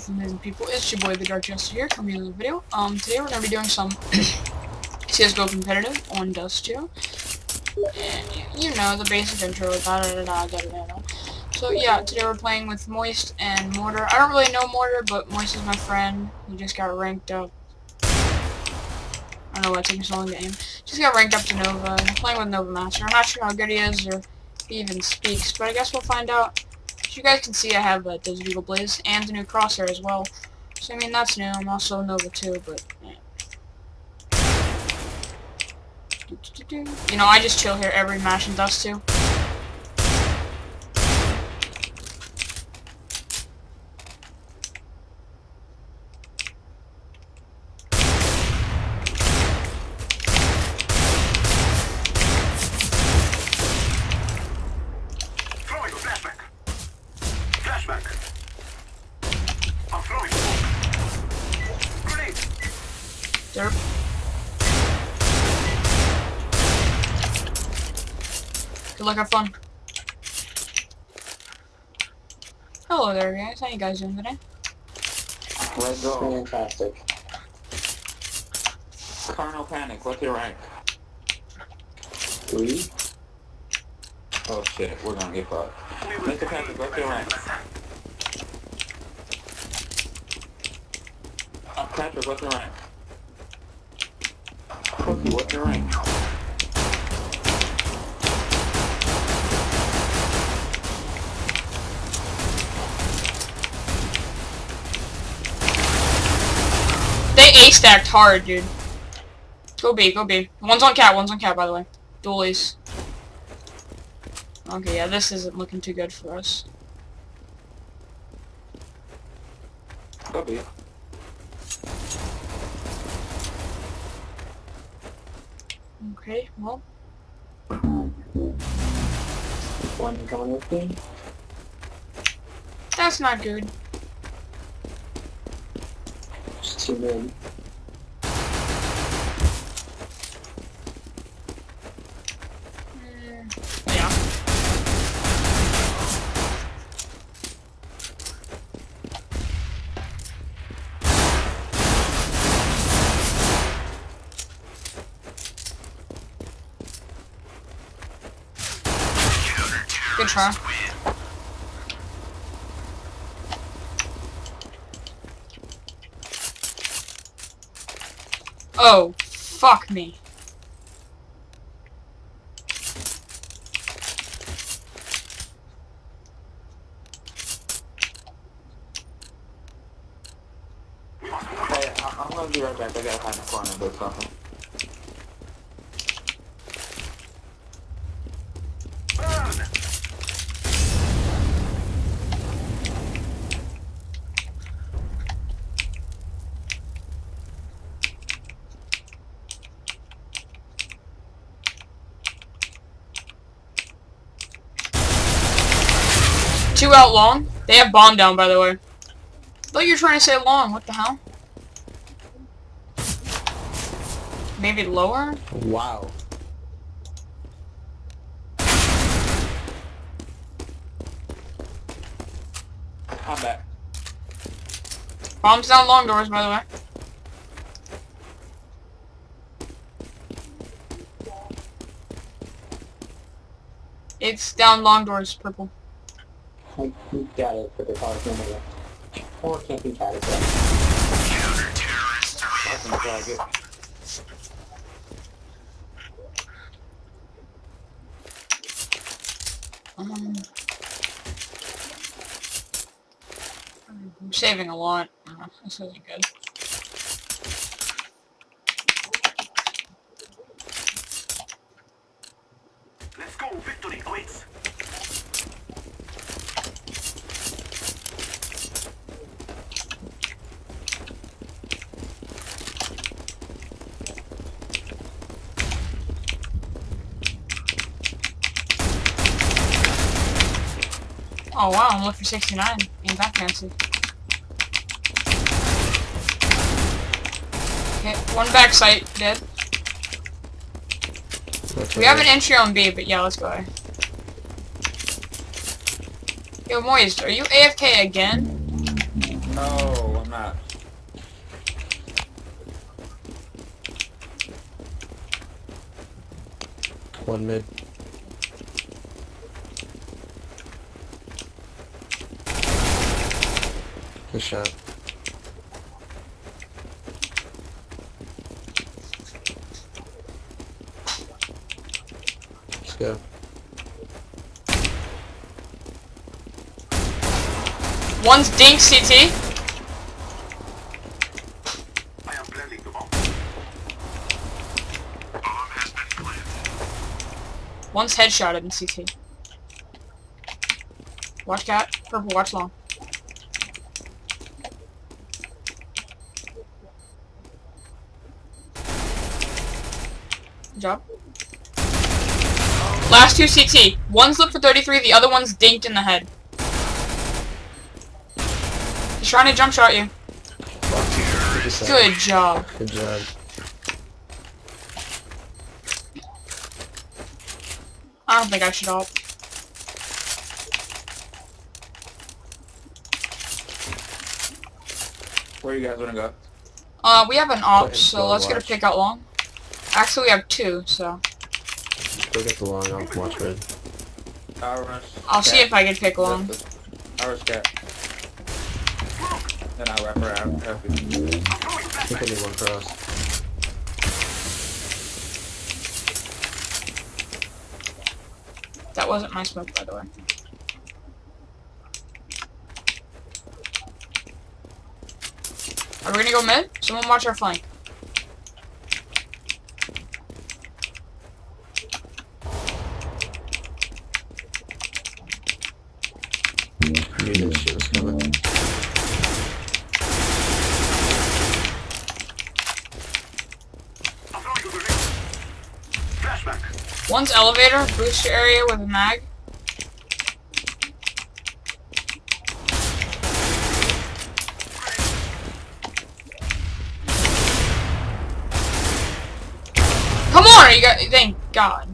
with amazing people. It's your boy, the Dark Jester here, coming in the video. Today we're gonna be doing some CS:GO competitive on Dust 2. And you know, the basic intro, So yeah, today we're playing with Moist and Mortar. I don't really know Mortar, but Moist is my friend. He just got ranked up. I don't know why it took me so long to aim. Just got ranked up to Nova. I'm playing with Nova Master. I'm not sure how good he is or if he even speaks, but I guess we'll find out. As you guys can see, I have those Eagle Blaze and the new crosshair as well. So I mean, that's new. I'm also Nova too, but you know, I just chill here every match in Dust 2. Derp. Good luck, have fun. Hello there, guys. How you guys doing today? Let's go. Fantastic. Colonel Panic, what's your rank? 3. Oh shit, we're gonna get fucked. Mr. Patrick, what's your rank? Patrick, what's your rank? Cookie, what's your rank? They A-stacked hard, dude. Go B, go B. One's on cat, by the way. Dualies. Okay, yeah, this isn't looking too good for us. Go B. Okay, well. One coming with me. That's not good. Just 2 men. Yeah. Good try. Oh, fuck me. Hey, I'm gonna be right back. I gotta find a corner and do something. Two out long. They have bomb down, by the way. I thought you were trying to say long. What the hell? Maybe lower? Wow. I'm back. Bomb's down long doors, by the way. It's down long doors, purple. I got it, but there's always nobody left. Or camping cat as well. I can drag it. I'm saving a lot. This isn't good. Let's go, victory awaits. Oh wow, I'm looking for 69. Ain't that fancy. Okay, one back site, dead. We have an entry on B, but yeah, let's go A. Yo, Moist, are you AFK again? No, I'm not. One mid. Good shot. Let's go. One's dink CT. I am planting the bomb. One's headshotted in CT. Watch cat. Purple, watch long. Good job. Last two CT. One's lit for 33, the other one's dinked in the head. He's trying to jump shot you. Good job. Good job. I don't think I should opt. Where you guys wanna go? We have an op, Play so long let's get a watch. pick out long. Actually, we have two, so Go get the long, I'll watch mid. I'll rush. I'll see if I can pick long. I'll rush cat. Then I'll wrap around. Happy. I think I need one cross. That wasn't my smoke, by the way. Are we gonna go mid? Someone watch our flank. Knew this shit was coming. I'm throwing a grenade. Flashback. One's elevator, booster area with a mag. Come on, you got. Thank God.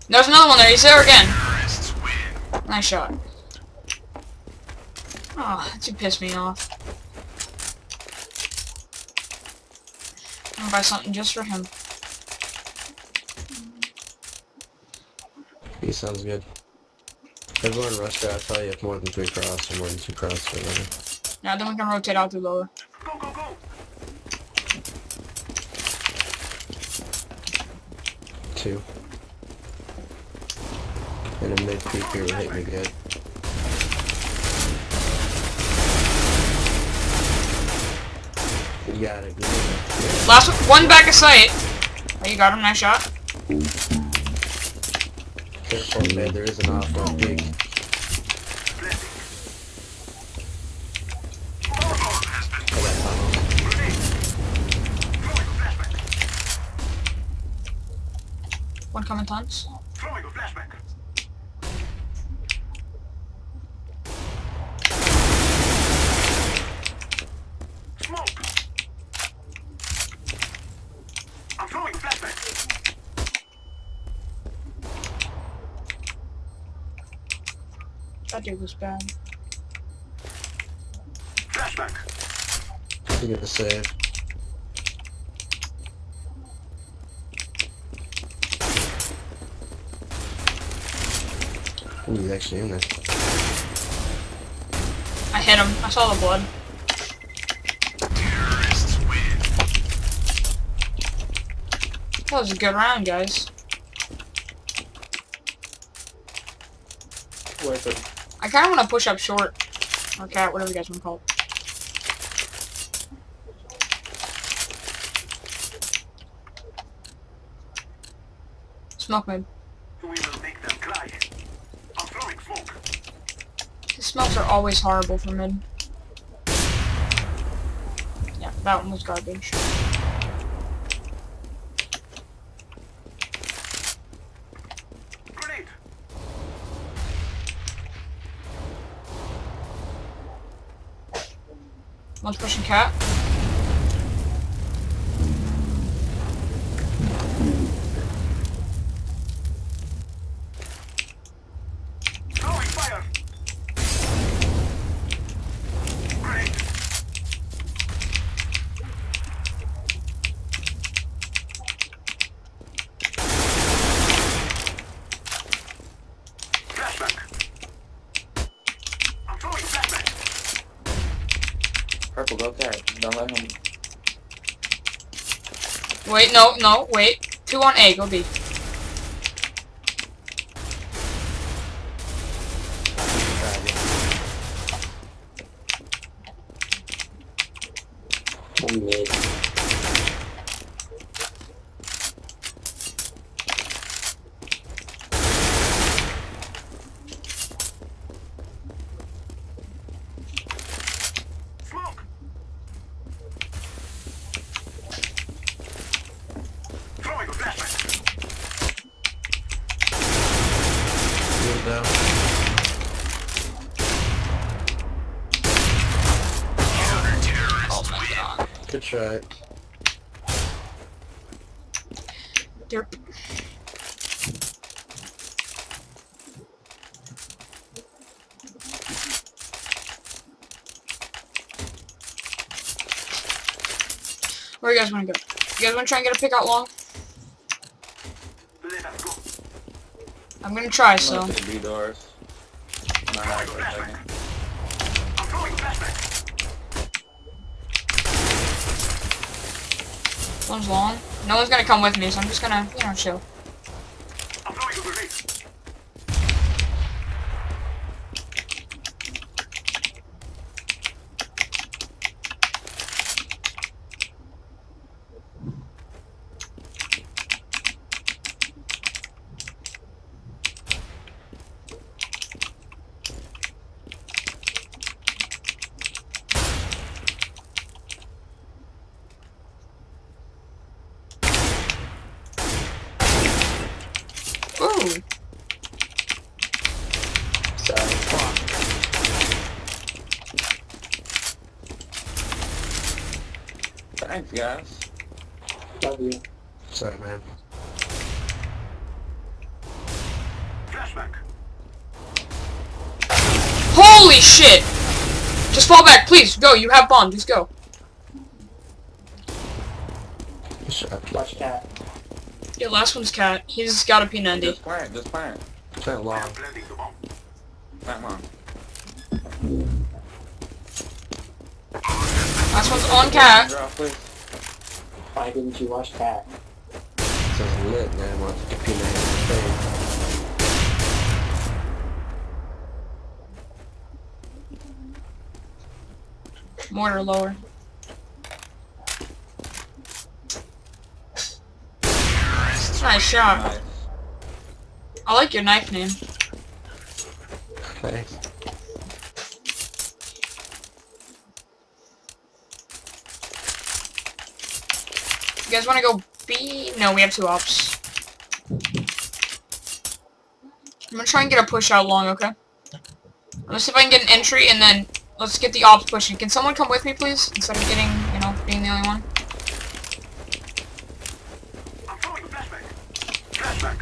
There's another one there. He's there again. Nice shot. Oh, that you pissed me off. I'm gonna buy something just for him. He sounds good. Everyone rush that, I'll tell you if more than 3 cross or more than 2 cross or whatever. Yeah, then we can rotate out through lower. Go, go, go. 2. And a mid peek here would hit me good. You got it. Yeah. Last one back of sight. Oh, you got him. Nice shot. Careful mid, there is an off on peek. I got tunnel. One coming tons. Throwing a flashback. Smoke. I'm throwing a flashback. That dude was bad. Flashback. You get the save. Ooh, he's actually in there. I hit him. I saw the blood. That was a good round, guys. Where's the? I kind of want to push up short. Or cat, whatever you guys want to call it. Smoke mid. We will make them cry. I'm throwing smoke. These smokes are always horrible for mid. Yeah, that one was garbage. Grenade. One's pushing cat. Throwing fire. Grenade. Don't let him. Wait, no, wait. 2 on A, go B. I'm mid. Smoke. Throwing a flashbang. Move down. Oh my god. Good try. Derp. Where you guys wanna go? You guys wanna try and get a pick out long? Let us go. I'm gonna try, I'm so. going to the B doors. I'm not out for a second. I'm throwing a flashbang. One's long. No one's gonna come with me, so I'm just gonna, you know, chill. I'm throwing a grenade. Ooh. Sorry. Thanks, guys. Love you. Sorry, man. Flashbang. Holy shit! Just fall back, please. Go, you have bomb. Just go. Good shot. Watch cat. Yeah, last one's cat. He's got a P90. Just plant, just plant. Plant long. Planting the bomb. Plant one. Last one's on cat. Drop, please. Why didn't you watch cat? This is lit, man. Want to compete in the Mortar lower. Nice shot. Nice. I like your knife name. Thanks. You guys want to go B? No, we have 2 ops. I'm gonna try and get a push out long, okay? Let's see if I can get an entry, and then let's get the ops pushing. Can someone come with me, please? Instead of getting, you know, being the only one. I'm throwing a flashbang. Flashbang.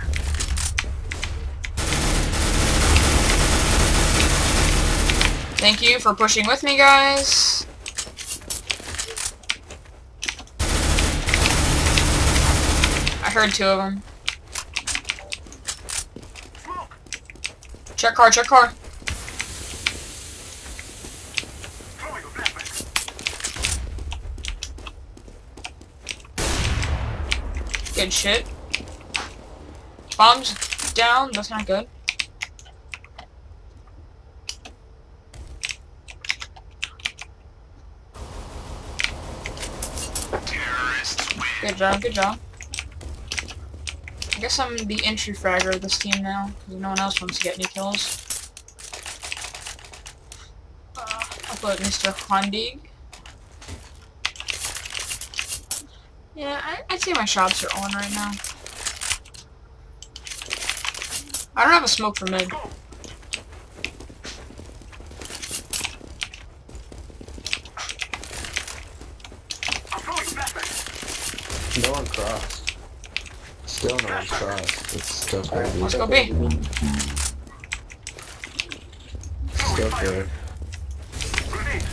Thank you for pushing with me, guys. I heard 2 of them. Smoke. Check car, check car. Throwing a flashbang. Good shit. Bombs down. That's not good. Good job, good job. I guess I'm the entry fragger of this team now, because no one else wants to get any kills. I'll put Mr. Hondig. Yeah, I'd say my shots are on right now. I don't have a smoke for mid. I'm throwing a flashbang. No one crossed. Still no one's crossed. It's still crazy. Let's go B. Still good. Grenade.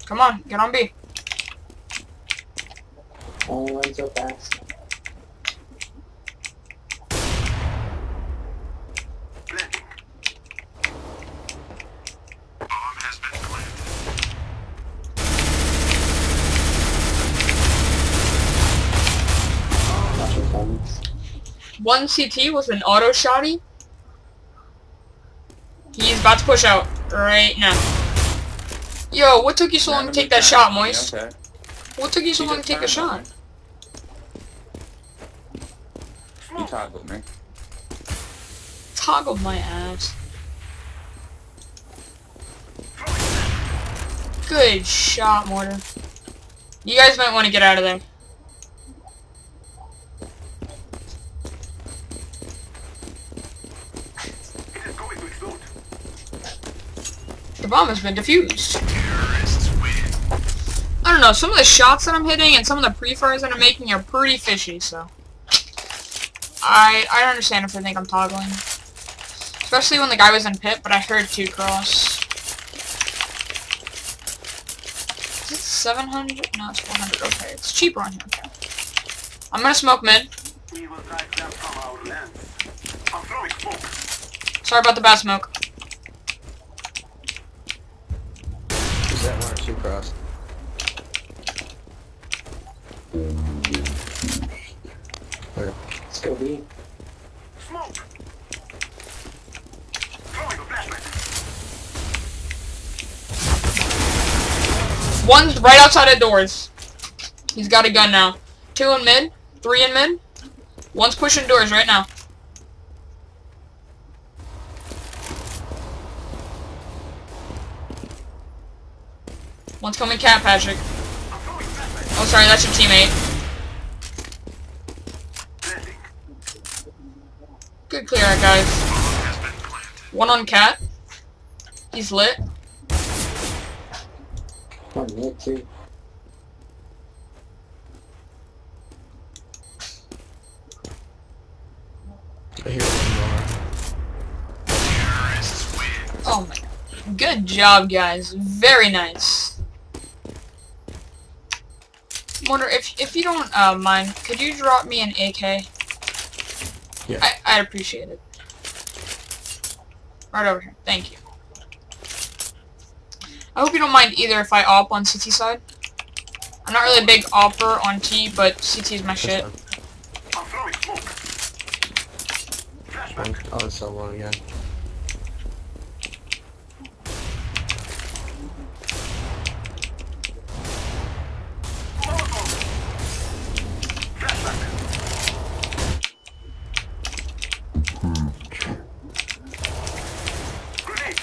Come on, get on B. Only run so fast. Planting. One CT with an auto shotty. He's about to push out right now. Yo, what took you so long to take that shot, Moist? Okay. What took you so He long to just take a turned on shot? me. He toggled me. Toggled my ass. Good shot, Mortar. You guys might want to get out of there. It is going to explode. The bomb has been defused. I don't know, some of the shots that I'm hitting and some of the pre-fires that I'm making are pretty fishy, so... I don't understand if they think I'm toggling. Especially when the guy was in pit, but I heard 2 cross. Is it 700? No, it's 400. Okay, it's cheaper on here. Okay. I'm gonna smoke mid. We will drive them from our lands. I'm throwing smoke. Sorry about the bad smoke. Is that 1 or 2 cross? Okay. Let's go B. Smoke. Throwing a flashbang. One's right outside of doors. He's got a gun now. 2 in mid. 3 in mid. One's pushing doors right now. One's coming cat, Patrick. I'm throwing flashbang. Oh, sorry, that's your teammate. Blending. Good clear out, guys. One on cat. He's lit. One mid too. I hear one more. Oh my god. Good job, guys. Very nice. Wonder if you don't mind, could you drop me an AK? Yeah. I'd appreciate it. Right over here. Thank you. I hope you don't mind either if I op on CT side. I'm not really a big opper on T, but CT is my shit. I'm throwing smoke. Flashbang. I'll just sell one again. Grenade.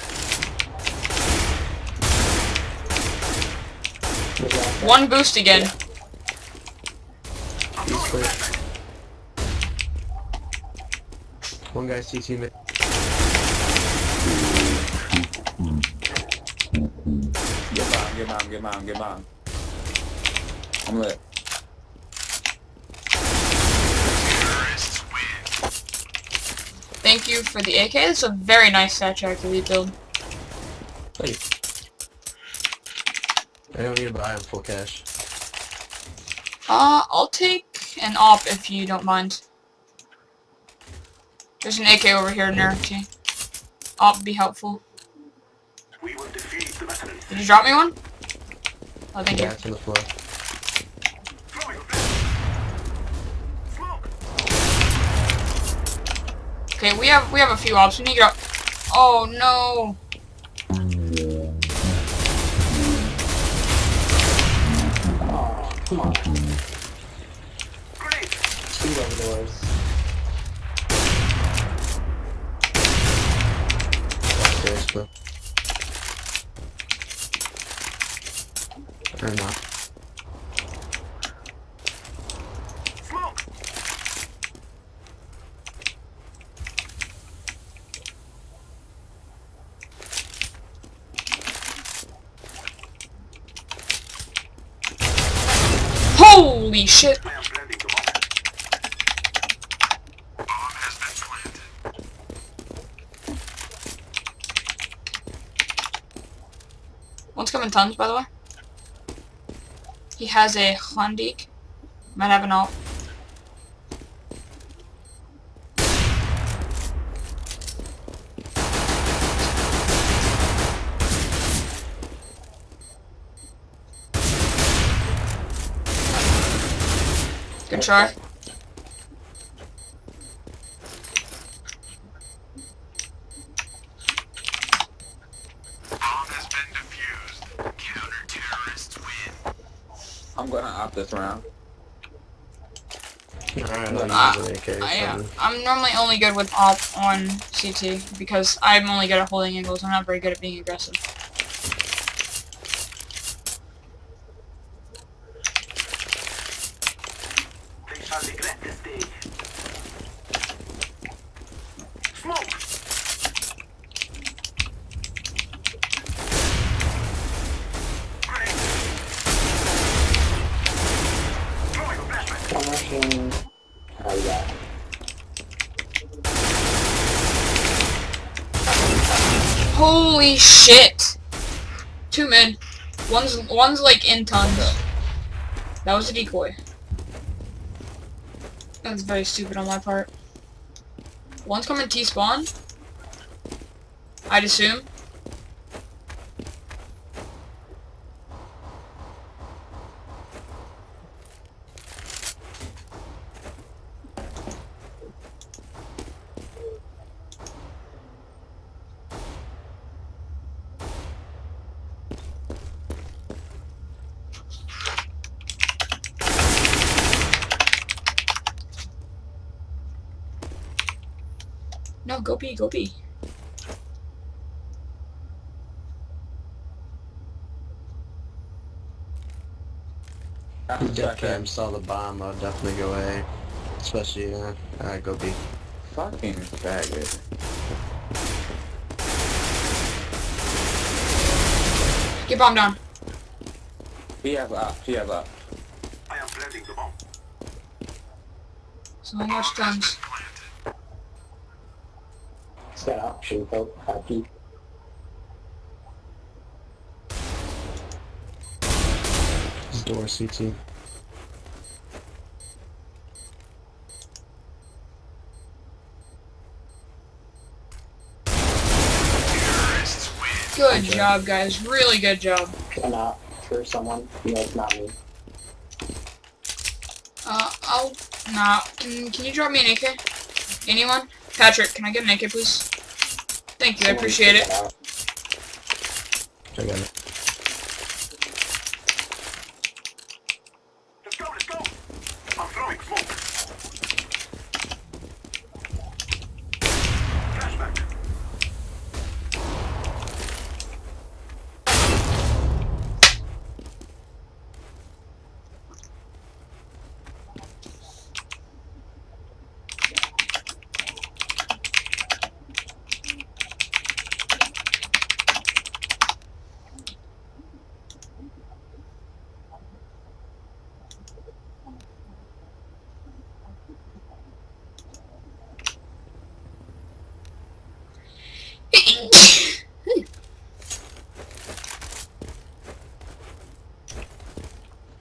There's that. One boost again. I'm He's throwing clear. flashbang. One guy CT mid. Get mine. I'm lit. Thank you for the AK. This is a very nice stat track to rebuild. Hey. I don't need to buy him full cash. I'll take an op if you don't mind. There's an AK over here near T. Op be helpful. We will defeat the veterans. Did you drop me one? Oh, thank Yeah, you. it's on the floor. Throwing a flashbang. Smoke. Okay, we have a few ops. We need to get up. Oh no. Oh, come on. Grenade. Speed over doors. Stairs, bro. Or not. Smoke. Holy shit. I am blending the bomb. Bomb has been planted. One's coming tons, by the way. He has a Hondik. Might have an alt. Good try. I'm gonna opt this round. Alright, I'll use an AK. I'm normally only good with op on CT because I'm only good at holding angles. I'm not very good at being aggressive. They shall regret this day. Smoke! Grenade! Throwing a flashbang. I'm rushing. Oh, yeah. Holy shit! 2 mid. One's like in tons. That was a decoy. That's very stupid on my part. One's coming T-spawn. I'd assume. No, go B, go B. Death Cam saw the bomb, I'll definitely go A. Especially, go B. Fucking faggot. Get bomb down. He has opt. He has opt. I am planting the bomb. So much tons. It's got option vote happy. His door CT. Good job, guys. Really good job. Can opt for someone. No, it's not me. I'll... Nah. Can you drop me an AK? Anyone? Patrick, can I get an AK, please? Thank you, I appreciate it. I got it. Let's go, let's go! I'm throwing smoke. Flashback.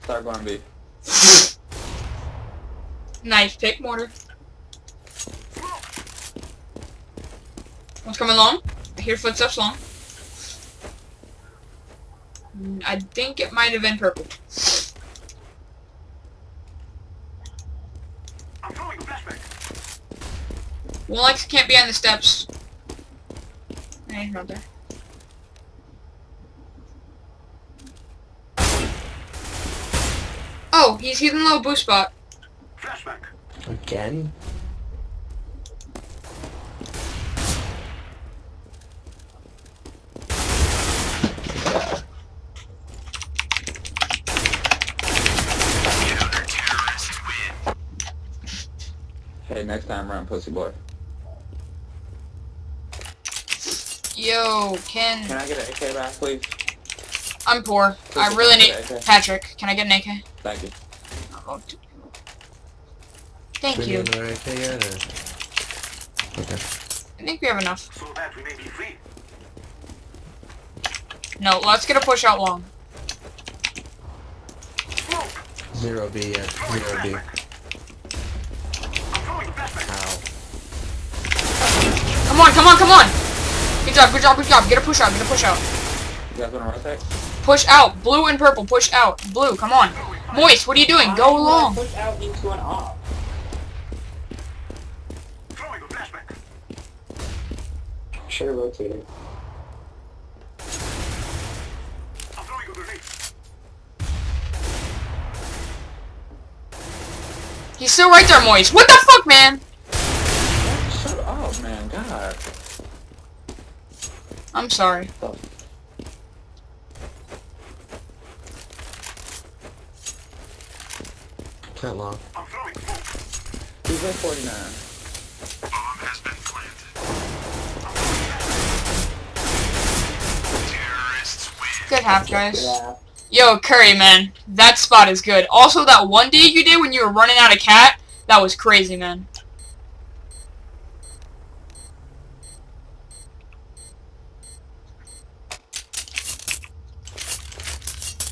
Start going B. Nice pick, mortar. One's coming long. I hear footsteps long. I think it might have been purple. I'm throwing a flashback. One likes can't be on the steps. Hey, he's not there. Oh, he's in low boost spot. Flashback. Again? Hey, next time run, pussy boy. Yo, Can I get an AK back, please? I'm poor. I really need... Patrick, can I get an AK? Thank you. Thank Do we you. need another AK yet, or? Okay. I think we have enough. So that we may be free. No, let's get a push out long. Smoke! 0 B, yeah. 0 B. I'm throwing a flashback. Ow. Come on, come on, come on! Good job, good job, good job. Get a push out, get a push out. You guys wanna rotate? Push out. Blue and purple, push out. Blue, come on. Moist, what are you doing? Go along. Push out into an off. Throwing a flashback. Should have rotated. I'm throwing a grenade. He's still right there, Moist. What the fuck, man? Shut up, man. God. I'm sorry. Can't long. I'm throwing smoke. He's at 49. Bomb has been planted. Terrorists win. Good half, guys. Yeah. Yo, Curry, man. That spot is good. Also, that one day you did when you were running out of cat, that was crazy, man.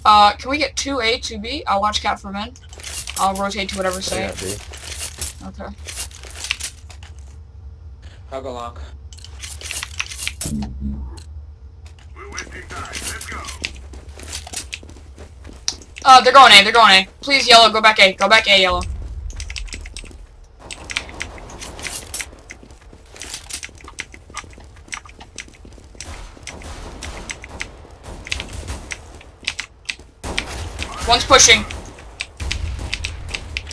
Can we get 2A, 2B? I'll watch cat for men. I'll rotate to whatever I say. got B. Okay. I'll go long. We're wasting time. Let's go. They're going A, they're going A. Please, yellow, go back A. Go back A, yellow. One's pushing.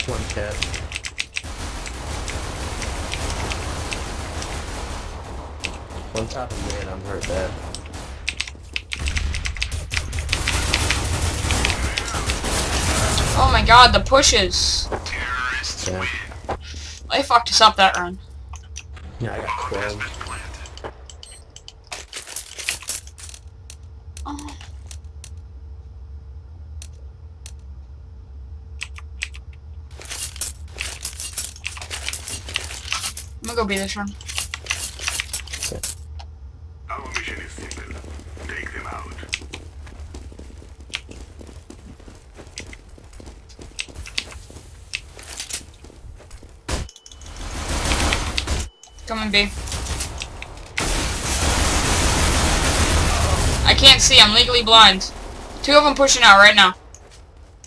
One cat. One top of mid, I'm hurt bad. Oh my god, the pushes. Terrorists Yeah. win. They fucked us up that run. Yeah, I got Has 12. been planted. Oh. I'm gonna go B this run. Our mission is simple. Take them out. Coming B. I can't see, I'm legally blind. Two of them pushing out right now.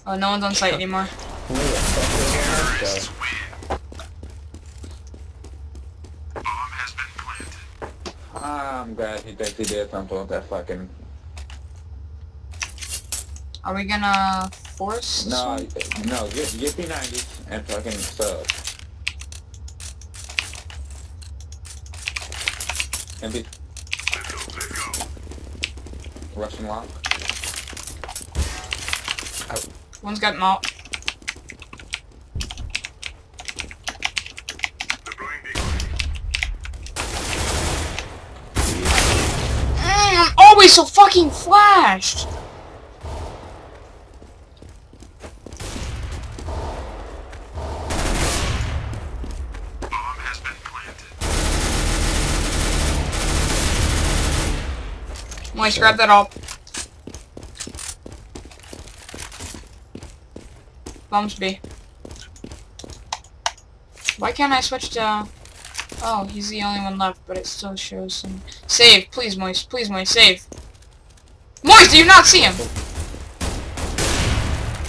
Oh, no one's on site anymore. Terrorists win. Bomb has been planted. I'm glad he thinks he did something with that fucking... Are we gonna force this No, one? no, get P90 and fucking sub. And be Let's go. Let's go. Russian lock. One's got malt. Deploying decoy. I'm always so fucking flashed! Bomb has been planted. Moist, grab that up. Bombs B. Why can't I switch to... Oh, he's the only one left, but it still shows some... Save, please, Moist. Please, Moist, save. Moist, do you not see him?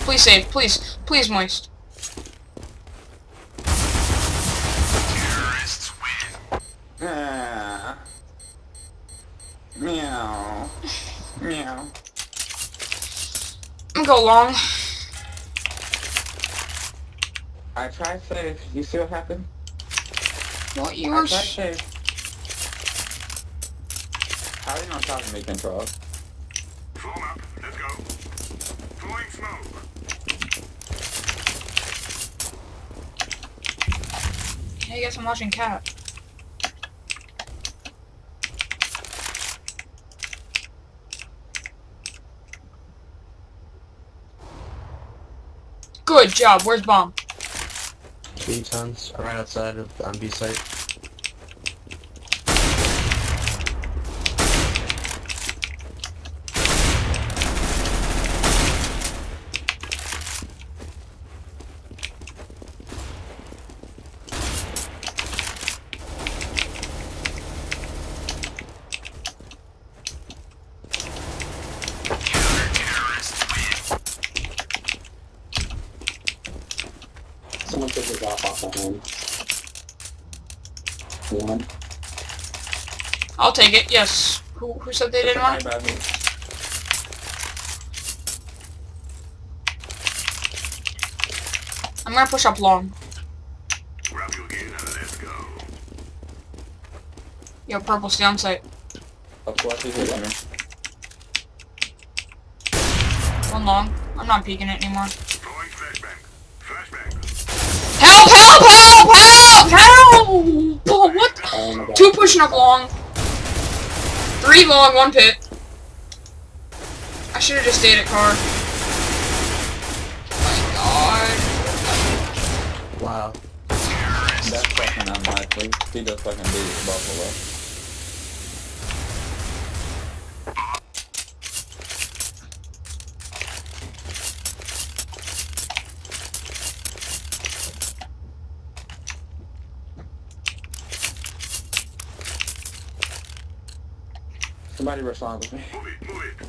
Please save, please. Please, Moist. Terrorists win. Ah. Meow. Meow. I'm gonna go long. I tried save. You see what happened? What you I were... tried save. How are you on top of me, Control? Form up. Let's go. Throwing smoke. Hey, guess I'm watching cat. Good job. Where's bomb? 2 tons, right outside of on B site. Someone took his off that home. One. I'll take it. Yes. Who said they didn't want? About me. I'm gonna push up long. Yo, purple, stay on site. Of course he's hitting me. One long. I'm not peeking it anymore. Throwing flashbang. Flashbang. Help! Help! Help! Help! Help! Oh, what? Oh my god. 2 pushing up long. 3 long, 1 pit. I should have just stayed at car. Oh my god. Wow. That's fucking unlikely. He just fucking beat Buffalo. Somebody respond with me. Move it, move it.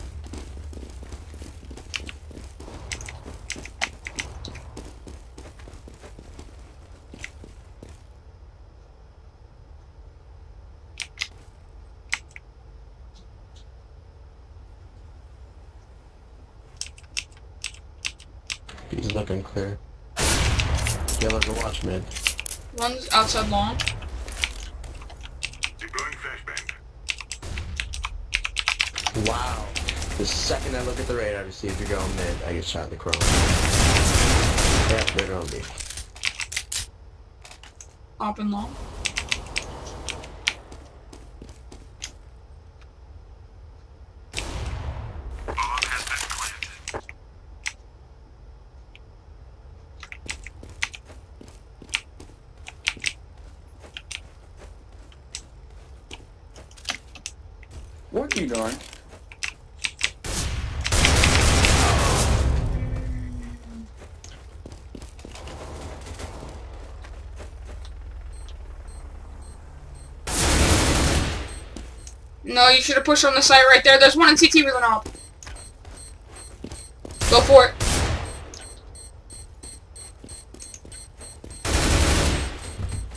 He's looking clear. Yellow to watch mid. One's outside long. Deploying flashbang. Wow. The second I look at the radar to see if you're going mid, I get shot in the chrome. Yeah, they're on me. Up and long. What are you doing? No, you should have pushed on the site right there. There's one in CT with an op. Go for it.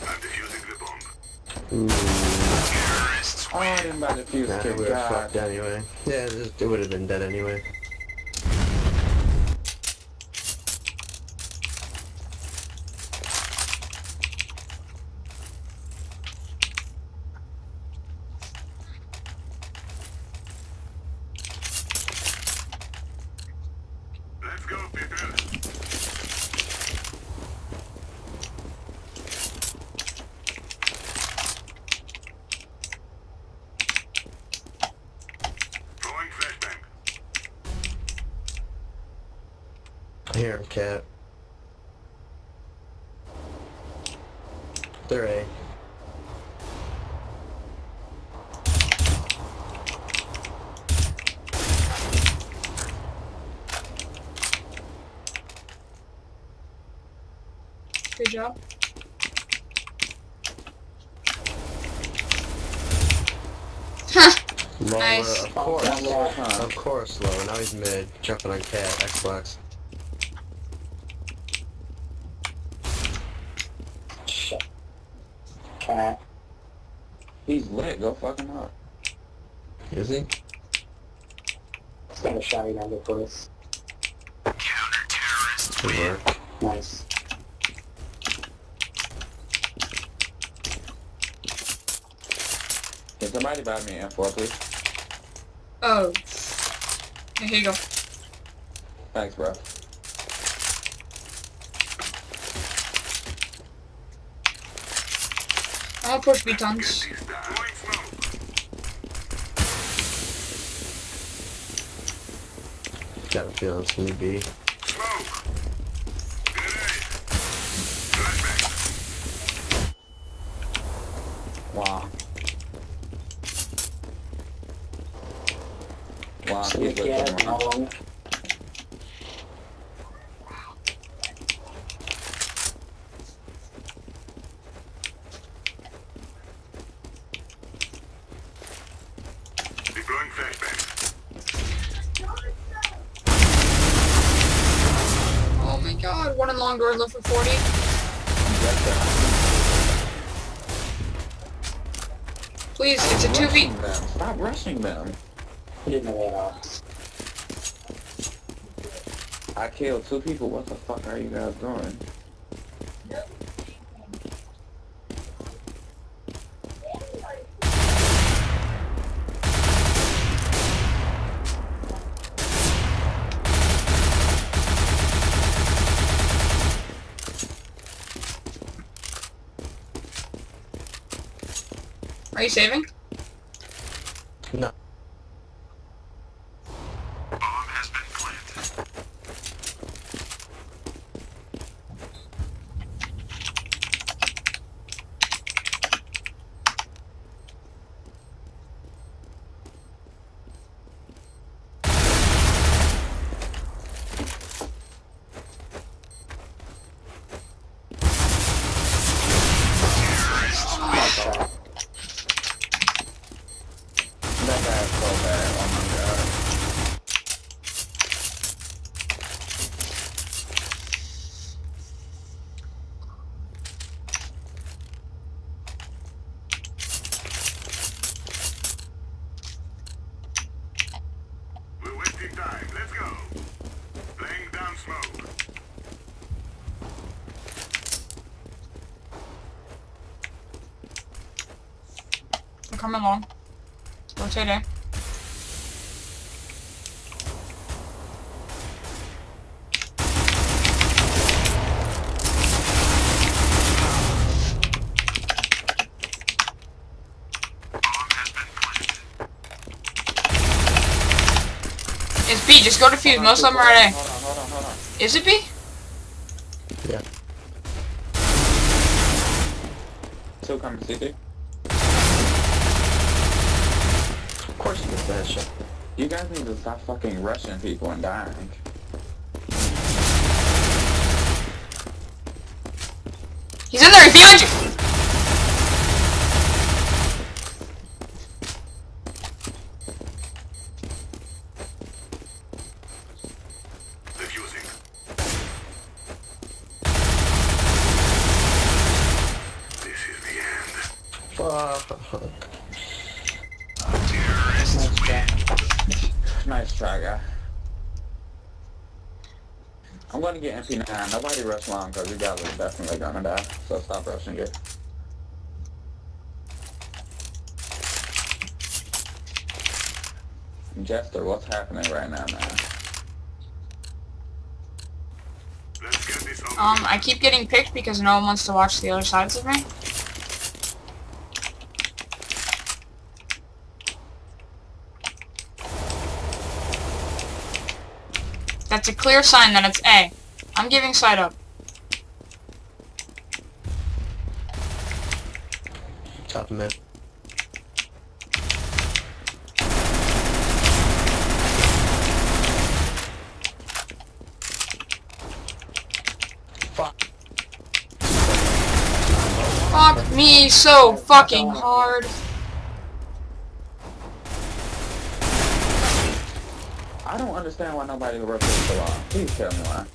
I'm defusing the bomb. Ooh. Oh, I didn't buy the fuse Nah, kit. we were God. fucked anyway. Yeah, it would have been dead anyway. Let's go, people. Throwing flashbang. I hear him, cat. They're A. Good job. Lower, Nice. of course. Huh. Of course, low. Now he's mid. Jumping on cat, Xbox. Shit. Cat. He's lit. Go fuck him up. Is he? It's got a shotgun under first. Good work. Nice. Can somebody buy me an M4, please? Oh. Here you go. Thanks, bro. I'll push B tons. Throwing smoke. Got a feeling it's gonna be. Smoke. Grenade. Flashbang. Wow. Wow, So he's lit. yeah, for the moment. long. Deploying flashbang. Oh my god, one in long door left for 40. Please, it's a 2v. Rushing them. Stop rushing them. I didn't know that all. I killed 2 people. What the fuck are you guys doing? Are you saving? No. Bomb has been planted. That guy is so bad. Oh my god. We're wasting time. Let's go. Laying down smoke. They're coming along. Rotate A. It's B, just go to fuse. Most of them are at A. Hold on. Is it B? Yeah. Two coming CT. Of course you get that shot. You guys need to stop fucking rushing people and dying. He's in there, he's behind you! Diffusing. This is the end. Fuck. Terrorists win. Nice try, guy. I'm gonna get MP9. Nobody rush long because you guys are definitely gonna die. So stop rushing it. Jester, what's happening right now, man? Let's get this over. I keep getting picked because no one wants to watch the other sides of me. That's a clear sign that it's A. I'm giving side up. Top mid. Fuck. Fuck me so fucking hard. I don't understand why nobody rotates so long. Please tell me why.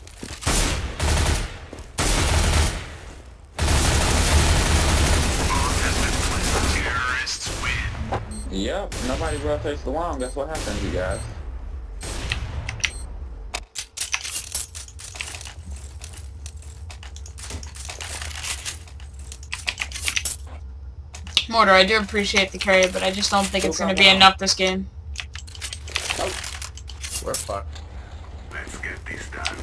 Terrorists win. Yep, nobody rotates the long. That's what happens, you guys. Mortar, I do appreciate the carry, but I just don't think it's gonna be enough this game. We're fucked. Let's get this done.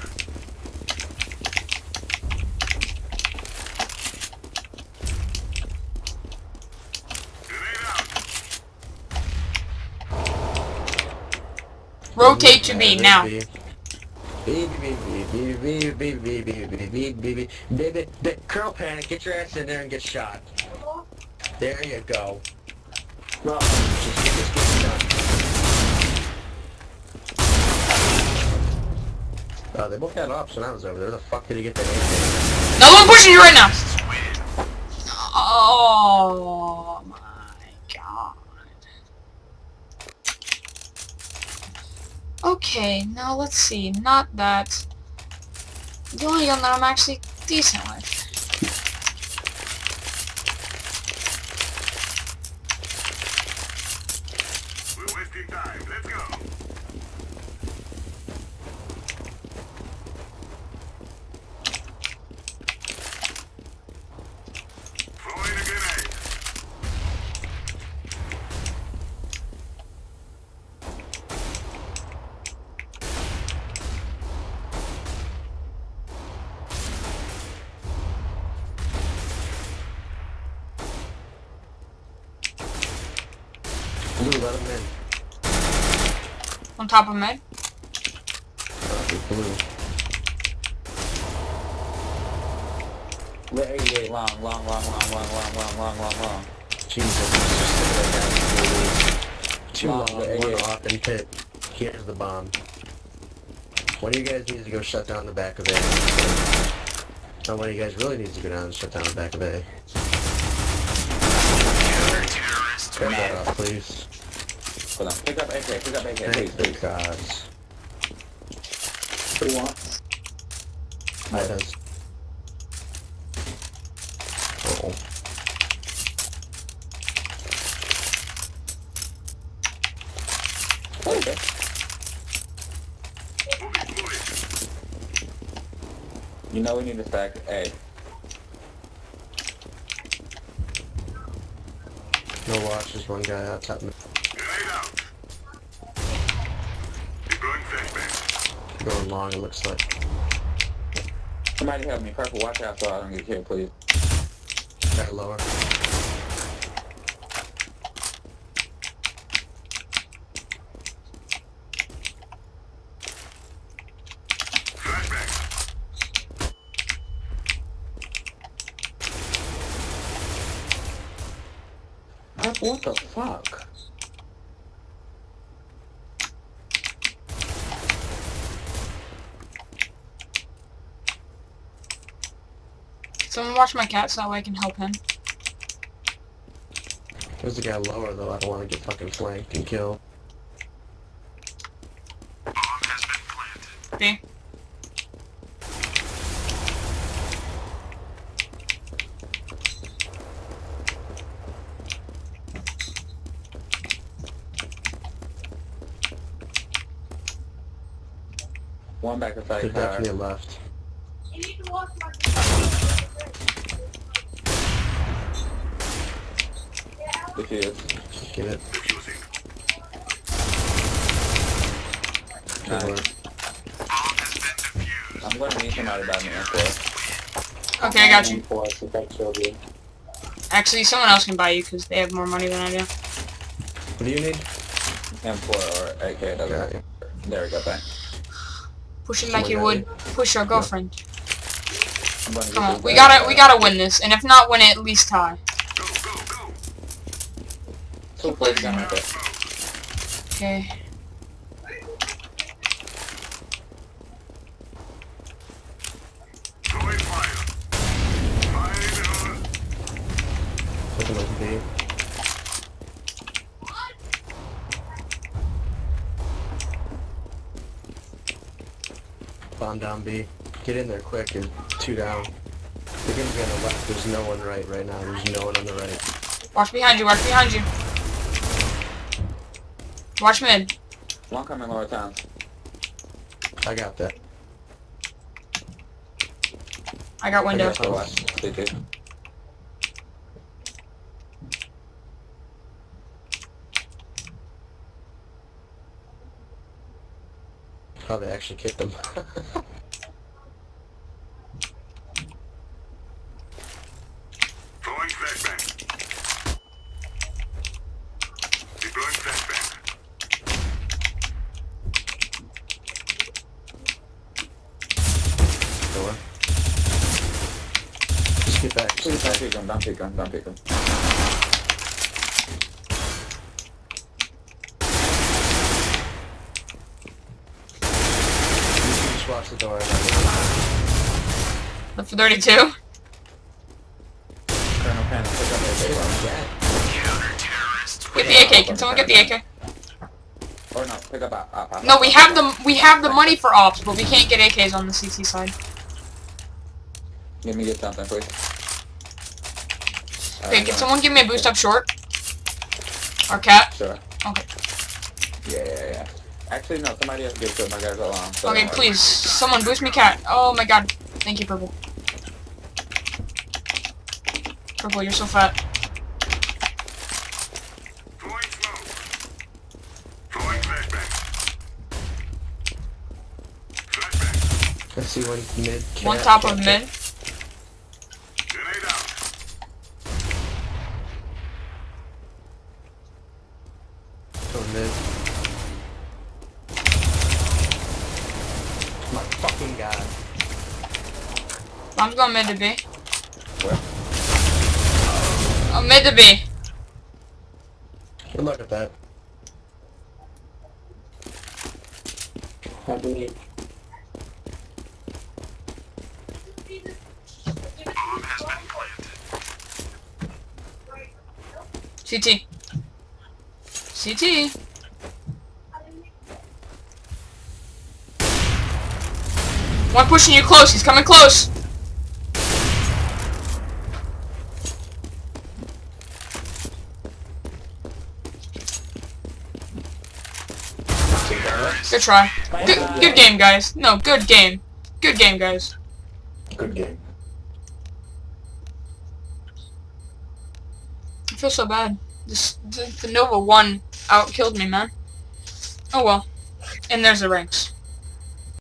Grenade out. Rotate to B now. Baby, curl panic, get your ass in there and get shot. There you go. Well, Just get this game done. Oh, they both had ops when I was over there. Where the fuck did he get that AK? Another one pushing you right now! Oh my god. Okay, now let's see. Not that. The only gun that I'm actually decent with. We're wasting time. Let's go. Throwing a grenade. Blue, let him in. On top of mid. Blue. Lit 88, long. Jesus. Too long, one off and pit. Here's the bomb. One of you guys needs to go shut down the back of A. No, one of you guys really needs to go down and shut down the back of A. Turn that off, please. Hold on. Pick up AK, please. Thank God. What do you want? I does. Oh. Okay. You know we need to stack A. No watch, there's one guy out top. Grenade out. Deploying flashbang. Going long, it looks like. Somebody help me. Purple, watch out so I don't get killed, please. Guy lower. Flashbang. What the fuck? Someone watch my cat so that way I can help him. There's a guy lower though, I don't want to get fucking flanked and killed. Bomb has been planted. B. One back inside They're car. definitely left. Defuse. Get it. Defusing. Good work. Bomb has been defused. I'm gonna need somebody by me M4. Okay, I got you. For us if I killed you. Actually, someone else can buy you because they have more money than I do. What do you need? M4 or AK, doesn't Got matter. you. There we go, thanks. Push it like you would push your girlfriend. I'm gonna Come get on, this we guy. gotta win this, and if not win it, at least tie. Go, go, go. Two plays down right there. Okay. Throwing fire. Fire. Looking like B. Bomb down B. Get in there quick and 2 down. They're gonna be on the left. There's no one right now. There's no one on the right. Watch behind you, watch behind you. Watch mid. One coming lower town. I got that. I got window. So what? CT. Oh, they actually kicked them. Throwing flashbang. Deploying flashbang. Door. Just get back. Please Just don't get back. pick him, don't pick him. You can just watch the door. Left for 32. Colonel Panic, pick up AK, bro. Get the AK. Can someone get the AK? Or no, pick up op. No, we have the money for ops, but we can't get AKs on the CT side. Let me get something, please. Okay, can someone give me a boost up short? Or cat? Sure. Okay. Yeah. Actually, no, somebody else give it to him. I gotta go long. So Okay, don't worry. please, someone boost me cat. Oh my god. Thank you, Purple. Purple, you're so fat. Throwing smoke. Throwing flashbang. Flashbang. I see one mid. One top of mid. Grenade out. God. I'm going mid to B. Where? Oh, mid to B. Good luck at that. I believe. CT. CT. One pushing you close. He's coming close. Good try. Good game, guys. No, good game. Good game, guys. Good game. I feel so bad. The Nova 1 out-killed me, man. Oh well. And there's the ranks.